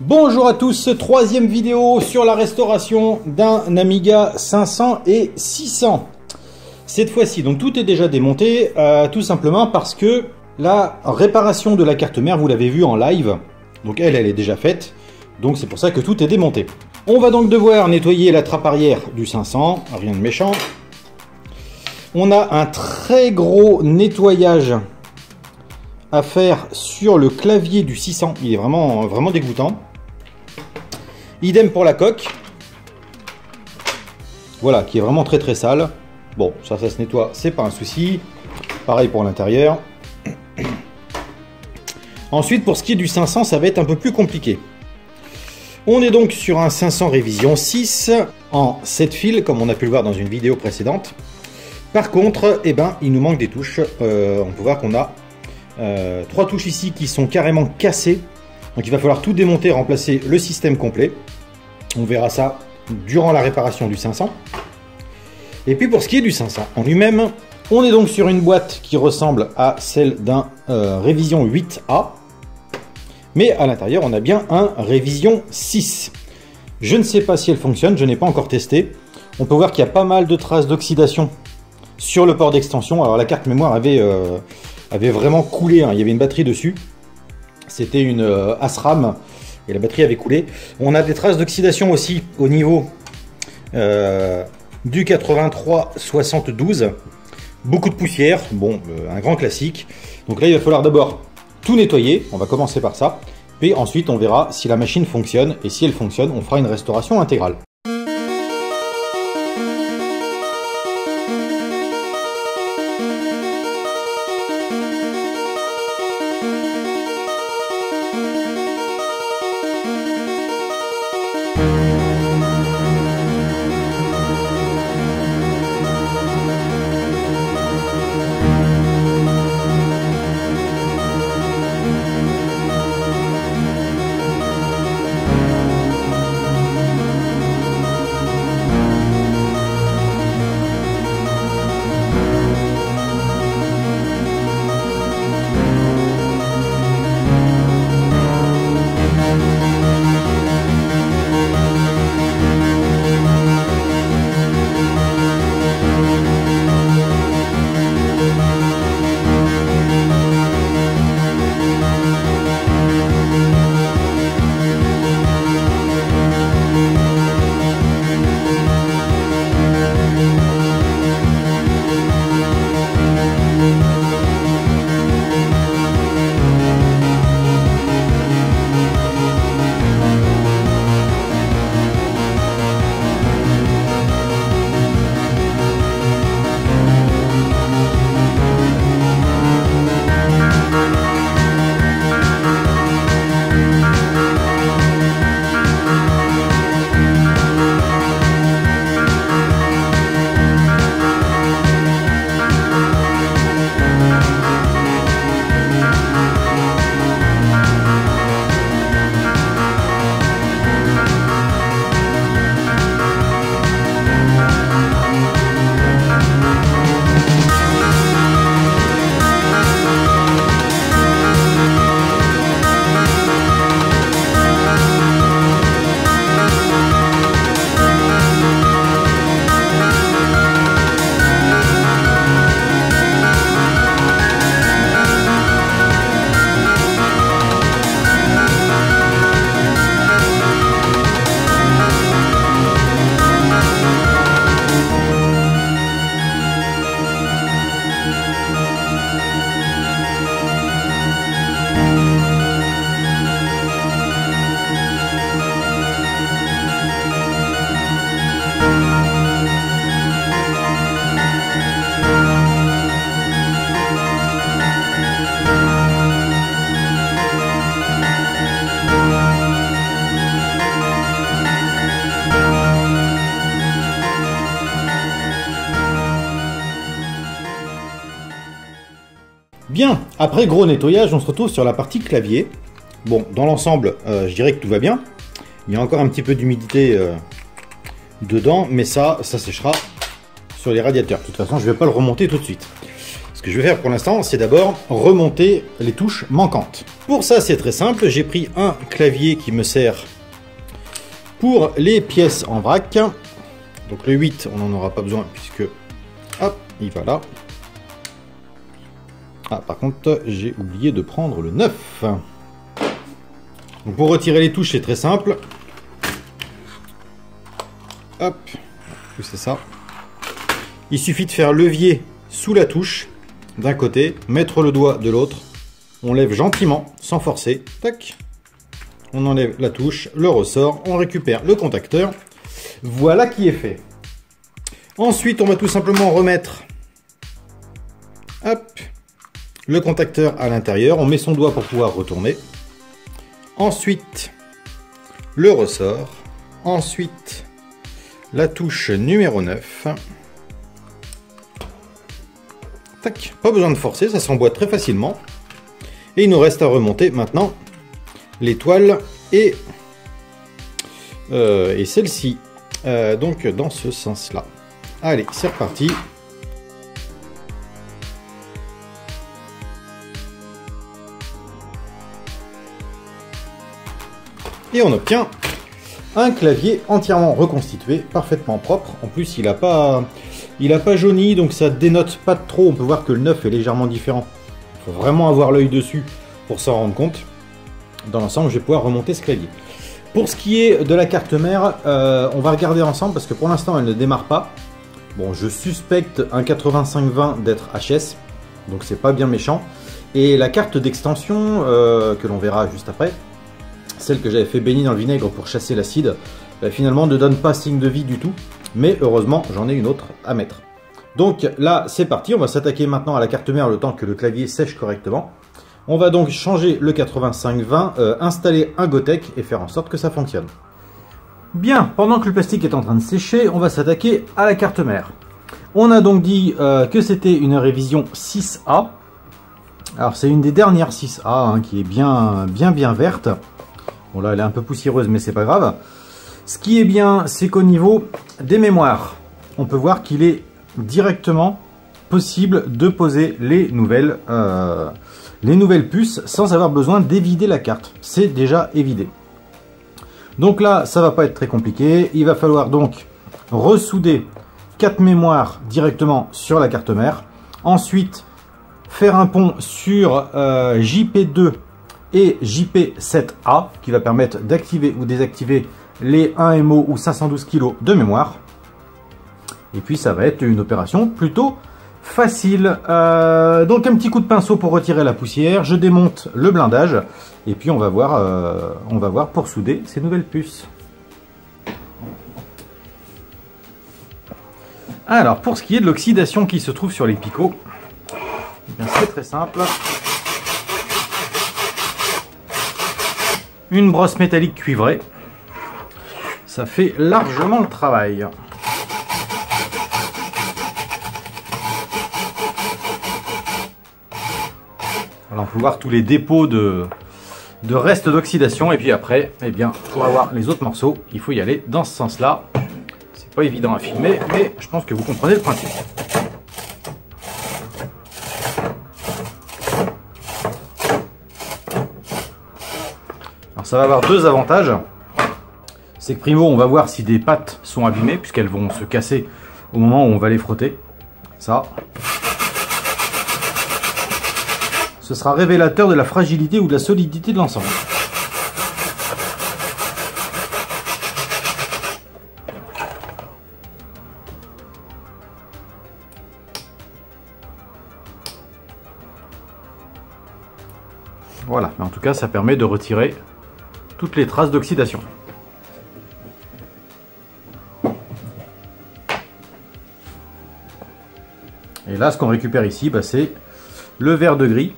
Bonjour à tous, troisième vidéo sur la restauration d'un Amiga 500 et 600. Cette fois-ci, donc tout est déjà démonté, tout simplement parce que la réparation de la carte mère, vous l'avez vu en live, donc elle est déjà faite, donc c'est pour ça que tout est démonté. On va donc devoir nettoyer la trappe arrière du 500, rien de méchant. On a un très gros nettoyage à faire sur le clavier du 600, il est vraiment dégoûtant. Idem pour la coque, voilà, qui est vraiment très sale. Bon, ça se nettoie, c'est pas un souci. Pareil pour l'intérieur. Ensuite, pour ce qui est du 500, ça va être un peu plus compliqué. On est donc sur un 500 révision 6 en 7 fils, comme on a pu le voir dans une vidéo précédente. Par contre, eh ben, il nous manque des touches. On peut voir qu'on a 3 touches ici qui sont carrément cassées. Donc il va falloir tout démonter et remplacer le système complet. On verra ça durant la réparation du 500. Et puis pour ce qui est du 500 en lui-même, on est donc sur une boîte qui ressemble à celle d'un Révision 8A. Mais à l'intérieur, on a bien un Révision 6. Je ne sais pas si elle fonctionne, je n'ai pas encore testé. On peut voir qu'il y a pas mal de traces d'oxydation sur le port d'extension. Alors la carte mémoire avait vraiment coulé, hein. Il y avait une batterie dessus. C'était une ASRAM et la batterie avait coulé. On a des traces d'oxydation aussi au niveau du 8372. Beaucoup de poussière, bon, un grand classique. Donc là, il va falloir d'abord tout nettoyer. On va commencer par ça. Puis ensuite, on verra si la machine fonctionne. Et si elle fonctionne, on fera une restauration intégrale. Bien, après gros nettoyage, on se retrouve sur la partie clavier. Bon, dans l'ensemble, je dirais que tout va bien. Il y a encore un petit peu d'humidité dedans, mais ça séchera sur les radiateurs. De toute façon, je ne vais pas le remonter tout de suite. Ce que je vais faire pour l'instant, c'est d'abord remonter les touches manquantes. Pour ça, c'est très simple. J'ai pris un clavier qui me sert pour les pièces en vrac. Donc le 8, on n'en aura pas besoin puisque, hop, il va là. Ah, par contre, j'ai oublié de prendre le 9. Donc pour retirer les touches, c'est très simple. Hop, c'est ça. Il suffit de faire levier sous la touche d'un côté, mettre le doigt de l'autre. On lève gentiment, sans forcer. Tac. On enlève la touche, le ressort, on récupère le contacteur. Voilà qui est fait. Ensuite, on va tout simplement remettre, hop, le contacteur à l'intérieur. On met son doigt pour pouvoir retourner. Ensuite, le ressort. Ensuite, la touche numéro 9. Tac, pas besoin de forcer, ça s'emboîte très facilement. Et il nous reste à remonter maintenant l'étoile et celle-ci. Donc dans ce sens-là. Allez, c'est reparti. Et on obtient un clavier entièrement reconstitué, parfaitement propre. En plus, il n'a pas jauni, donc ça dénote pas trop. On peut voir que le 9 est légèrement différent. Il faut vraiment avoir l'œil dessus pour s'en rendre compte. Dans l'ensemble, je vais pouvoir remonter ce clavier. Pour ce qui est de la carte mère, on va regarder ensemble parce que pour l'instant, elle ne démarre pas. Bon, je suspecte un 8520 d'être HS, donc c'est pas bien méchant. Et la carte d'extension, que l'on verra juste après, celle que j'avais fait baigner dans le vinaigre pour chasser l'acide, finalement ne donne pas signe de vie du tout. Mais heureusement, j'en ai une autre à mettre. Donc là, c'est parti. On va s'attaquer maintenant à la carte mère le temps que le clavier sèche correctement. On va donc changer le 8520, installer un Gotek et faire en sorte que ça fonctionne. Bien, pendant que le plastique est en train de sécher, on va s'attaquer à la carte mère. On a donc dit que c'était une révision 6A. Alors c'est une des dernières 6A hein, qui est bien verte. Bon là elle est un peu poussiéreuse mais c'est pas grave. Ce qui est bien, c'est qu'au niveau des mémoires, on peut voir qu'il est directement possible de poser les nouvelles puces sans avoir besoin d'évider la carte. C'est déjà évidé. Donc là, ça va pas être très compliqué. Il va falloir donc ressouder 4 mémoires directement sur la carte mère. Ensuite, faire un pont sur JP2 et JP7A qui va permettre d'activer ou désactiver les 1 MO ou 512 kg de mémoire. Et puis ça va être une opération plutôt facile. Donc un petit coup de pinceau pour retirer la poussière. Je démonte le blindage et puis on va voir pour souder ces nouvelles puces. Alors pour ce qui est de l'oxydation qui se trouve sur les picots, c'est très simple. Une brosse métallique cuivrée, ça fait largement le travail. Alors on peut voir tous les dépôts de restes d'oxydation et puis après, eh bien, pour avoir les autres morceaux, il faut y aller dans ce sens-là. C'est pas évident à filmer, mais je pense que vous comprenez le principe. Alors ça va avoir deux avantages. C'est que primo, on va voir si des pattes sont abîmées puisqu'elles vont se casser au moment où on va les frotter. Ça. Ce sera révélateur de la fragilité ou de la solidité de l'ensemble. Voilà, mais en tout cas, ça permet de retirer toutes les traces d'oxydation. Et là, ce qu'on récupère ici, bah, c'est le vert de gris.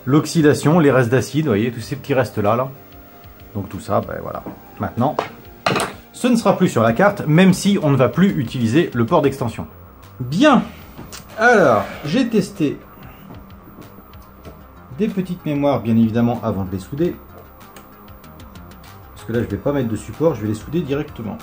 L'oxydation, les restes d'acide, vous voyez, tous ces petits restes-là. Donc tout ça, ben voilà. Maintenant, ce ne sera plus sur la carte, même si on ne va plus utiliser le port d'extension. Bien. Alors, j'ai testé des petites mémoires, bien évidemment, avant de les souder. Parce que là, je ne vais pas mettre de support, je vais les souder directement.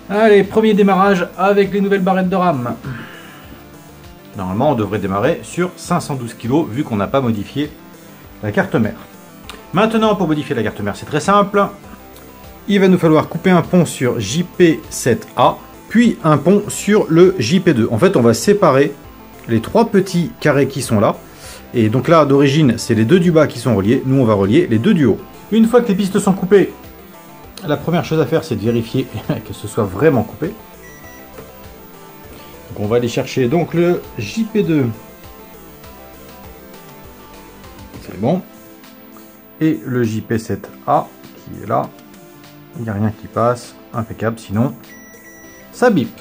Allez, premier démarrage avec les nouvelles barrettes de RAM. Normalement, on devrait démarrer sur 512 kg vu qu'on n'a pas modifié la carte mère. Maintenant, pour modifier la carte mère, c'est très simple. Il va nous falloir couper un pont sur JP7A, puis un pont sur le JP2. En fait, on va séparer les trois petits carrés qui sont là. Et donc là, d'origine, c'est les deux du bas qui sont reliés. Nous, on va relier les deux du haut. Une fois que les pistes sont coupées, la première chose à faire, c'est de vérifier que ce soit vraiment coupé. Donc on va aller chercher donc le JP2. C'est bon. Et le JP7A qui est là. Il n'y a rien qui passe. Impeccable, sinon ça bip.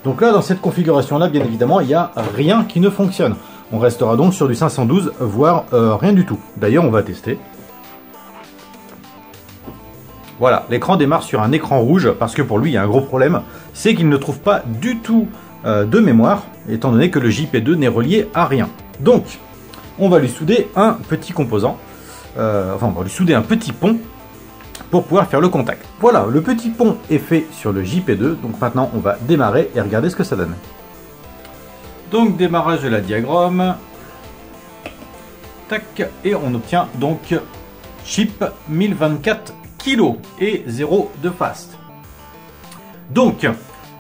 Donc là, dans cette configuration-là, bien évidemment, il n'y a rien qui ne fonctionne. On restera donc sur du 512, voire rien du tout. D'ailleurs, on va tester. Voilà, l'écran démarre sur un écran rouge, parce que pour lui, il y a un gros problème, c'est qu'il ne trouve pas du tout de mémoire, étant donné que le JP2 n'est relié à rien. Donc, on va lui souder un petit composant, enfin, on va lui souder un petit pont, pour pouvoir faire le contact. Voilà, le petit pont est fait sur le JP2, donc maintenant, on va démarrer et regarder ce que ça donne. Donc, démarrage de la diagramme. Tac, et on obtient donc chip 1024 kg et 0 de fast. Donc,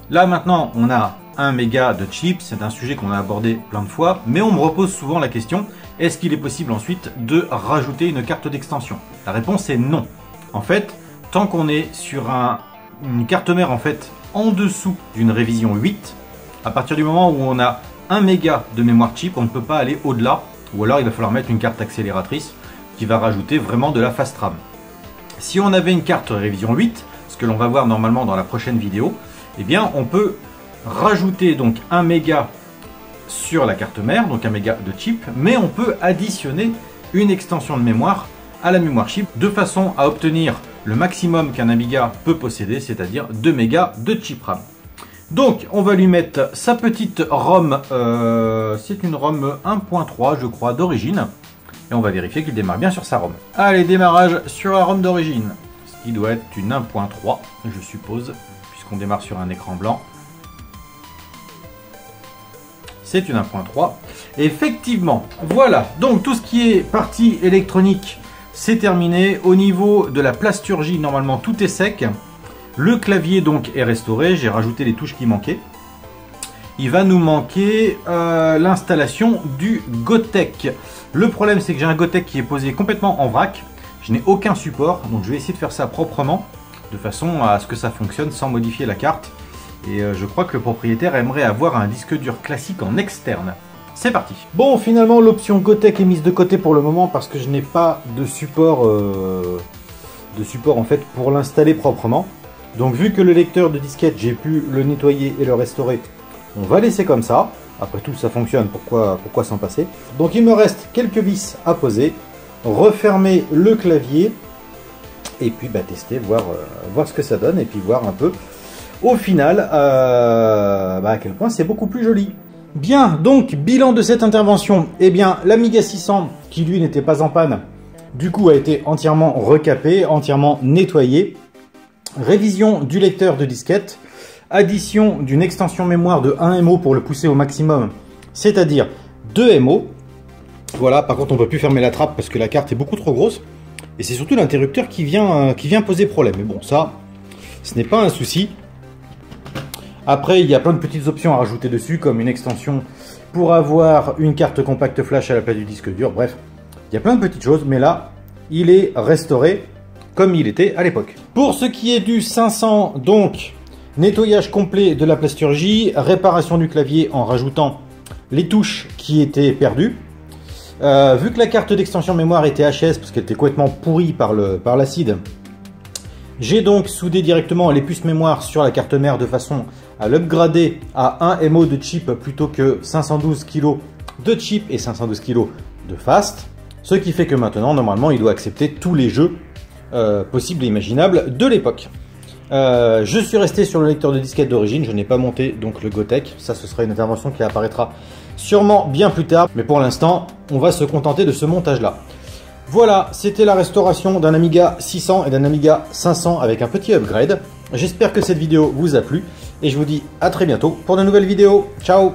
là maintenant, on a 1 méga de chip. C'est un sujet qu'on a abordé plein de fois, mais on me repose souvent la question, est-ce qu'il est possible ensuite de rajouter une carte d'extension? La réponse est non. En fait, tant qu'on est sur une carte mère en fait en dessous d'une révision 8, à partir du moment où on a 1 méga de mémoire chip, on ne peut pas aller au-delà, ou alors il va falloir mettre une carte accélératrice qui va rajouter vraiment de la fast RAM. Si on avait une carte révision 8, ce que l'on va voir normalement dans la prochaine vidéo, eh bien on peut rajouter donc 1 méga sur la carte mère, donc 1 méga de chip, mais on peut additionner une extension de mémoire à la mémoire chip de façon à obtenir le maximum qu'un Amiga peut posséder, c'est-à-dire 2 mégas de chip RAM. Donc on va lui mettre sa petite ROM, c'est une ROM 1.3 je crois d'origine, et on va vérifier qu'il démarre bien sur sa ROM. Allez, démarrage sur la ROM d'origine, ce qui doit être une 1.3 je suppose, puisqu'on démarre sur un écran blanc. C'est une 1.3. Effectivement, voilà, donc tout ce qui est partie électronique, c'est terminé. Au niveau de la plasturgie, normalement tout est sec. Le clavier donc est restauré, j'ai rajouté les touches qui manquaient. Il va nous manquer l'installation du Gotek. Le problème, c'est que j'ai un Gotek qui est posé complètement en vrac. Je n'ai aucun support, donc je vais essayer de faire ça proprement, de façon à ce que ça fonctionne sans modifier la carte. Et je crois que le propriétaire aimerait avoir un disque dur classique en externe. C'est parti. Bon, finalement, l'option Gotek est mise de côté pour le moment parce que je n'ai pas de support en fait pour l'installer proprement. Donc, vu que le lecteur de disquette, j'ai pu le nettoyer et le restaurer, on va laisser comme ça. Après tout, ça fonctionne, pourquoi s'en passer? Donc, il me reste quelques vis à poser, refermer le clavier et puis tester, voir ce que ça donne et puis voir un peu au final à quel point c'est beaucoup plus joli. Bien, donc bilan de cette intervention, eh bien l'Amiga 600 qui lui n'était pas en panne, du coup a été entièrement recapé, entièrement nettoyé, révision du lecteur de disquette, addition d'une extension mémoire de 1 MO pour le pousser au maximum, c'est-à-dire 2 MO. Voilà, par contre on ne peut plus fermer la trappe parce que la carte est beaucoup trop grosse, et c'est surtout l'interrupteur qui vient poser problème, mais bon ça, ce n'est pas un souci. Après, il y a plein de petites options à rajouter dessus, comme une extension pour avoir une carte compacte flash à la place du disque dur. Bref, il y a plein de petites choses, mais là, il est restauré comme il était à l'époque. Pour ce qui est du 500, donc, nettoyage complet de la plasturgie, réparation du clavier en rajoutant les touches qui étaient perdues. Vu que la carte d'extension mémoire était HS, parce qu'elle était complètement pourrie par l'acide, j'ai donc soudé directement les puces mémoire sur la carte mère de façon à l'upgrader à 1 MO de chip plutôt que 512 kg de chip et 512 kg de fast. Ce qui fait que maintenant, normalement, il doit accepter tous les jeux possibles et imaginables de l'époque. Je suis resté sur le lecteur de disquette d'origine, je n'ai pas monté donc le Gotek. Ça, ce sera une intervention qui apparaîtra sûrement bien plus tard. Mais pour l'instant, on va se contenter de ce montage-là. Voilà, c'était la restauration d'un Amiga 600 et d'un Amiga 500 avec un petit upgrade. J'espère que cette vidéo vous a plu et je vous dis à très bientôt pour de nouvelles vidéos. Ciao!